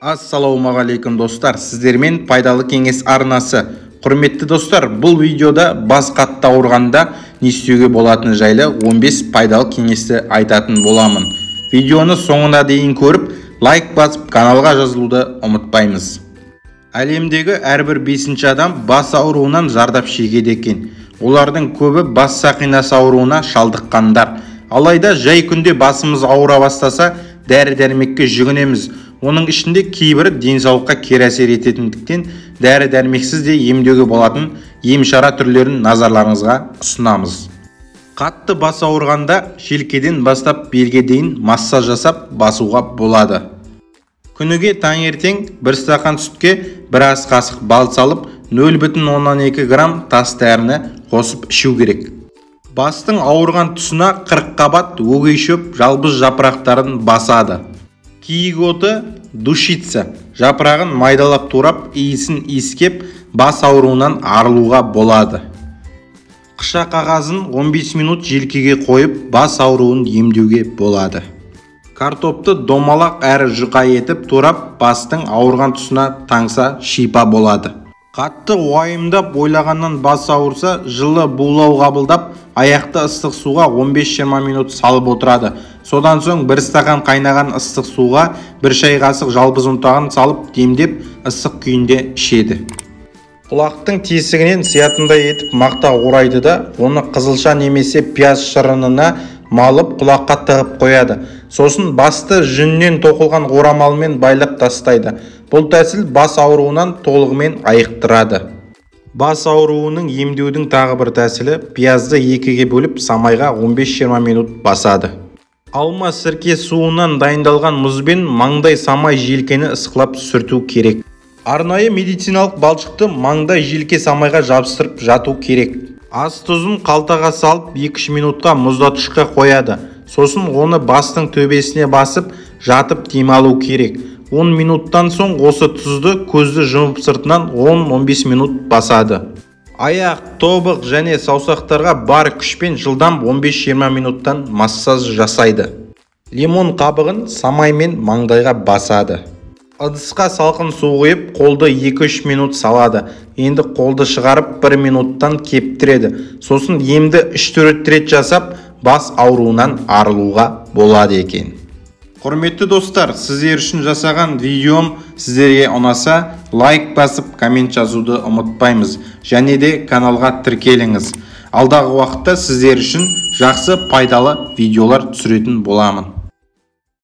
Ассалаумағалейкум достар, сіздермен пайдалы кеңес арнасы. Құрметті достар, бұл видеода бас қатты ауырғанда не істеуге болатыны жайлы 15 пайдалы кеңесті айтатын боламын. Видеоны соңына дейін көріп, лайк басып, каналға жазылуды ұмытпаймыз. Әлемдегі әрбір 5-ші адам бас ауруынан зардап шегеді екен. Олардың көбі бас сақинасы ауруына шалдыққандар. Алайда жай күнде басымыз ауыра бастаса, дәрі-дәрмекке жүгінеміз. Оның ішінде кейбірі денсаулыққа кері әсер ететіндіктен дәрі-дәрмексіз де емдеуге болатын ем-шара түрлерін назарларыңызға ұсынамыз. Қатты бас ауырғанда желкеден бастап белге дейін массаж жасап басуға болады. Күніге таңертең 1 стақан сүтке 1 ас қасық бал салып 0,2 грамм тас дәріні қосып ішу керек. Бастың ауырған тұсына 40 қабат өгей шөп жалбыз жапырақтарын басады. Киік оты душица жапырағын майдалап турап, иісін иіскеп, бас ауруынан арылуға болады. Қыша қағазын 15 минут желкеге қойып, бас ауруын емдеуге болады. Картопты домалақ әрі жұқа етіп турап, бастың ауырған тұсына таңса шипа болады. Қатты уайымдап ойлағаннан бас ауырса, жылы булау қабылдап, аяқты ыстық суға 15-20 минут салып отырады. Содан соң 1 стақан қайнаған ыстық суға 1 шай қасық жалбыз ұнтағын салып демдеп ыстық күйінде ішеді. Құлақтың тесігінен сиятындай етіп мақта орайды да, оны қызылша немесе пияз шырынына малып құлаққа тығып қояды. Сосын басты жүннен тоқылған орамалмен байлап тастайды. Бұл тәсіл бас ауруынан толығымен айықтырады. Бас ауруының емдеудің тағы бір тәсілі пиязды 2-ге бөліп самайға 15-20 минут басады. Алма сірке суынан дайындалған мұзбен маңдай самай желкені ысқылап сүрту керек. Арнайы медициналық балшықты маңдай желке самайға жабыстырып жату керек. Ас тұзын қалтаға салып 2-3 минутқа мұздатқышқа қояды. Сосын оны бастың төбесіне басып жатып демалу керек. 10 минуттан соң осы тұзды көзді жұмып сыртынан 10-15 минут басады. Аяқ, тобық және саусақтарға бар күшпен жылдам 15-20 минуттан массаж жасайды. Лимон қабығын самаймен маңдайға басады. Ыдысқа салқын су құйып, қолды 2-3 минут салады. Енді қолды шығарып 1 минуттан кептіреді. Сосын емді 3-4 рет жасап, бас ауруынан арылуға болады екен. Құрметті достар, сіздер үшін жасаған видеом сіздерге ұнаса, лайк басып, коммент жазуды ұмытпаймыз. Және де каналға тіркеліңіз. Алдағы уақытта сіздер үшін жақсы пайдалы видеолар түсіретін боламын.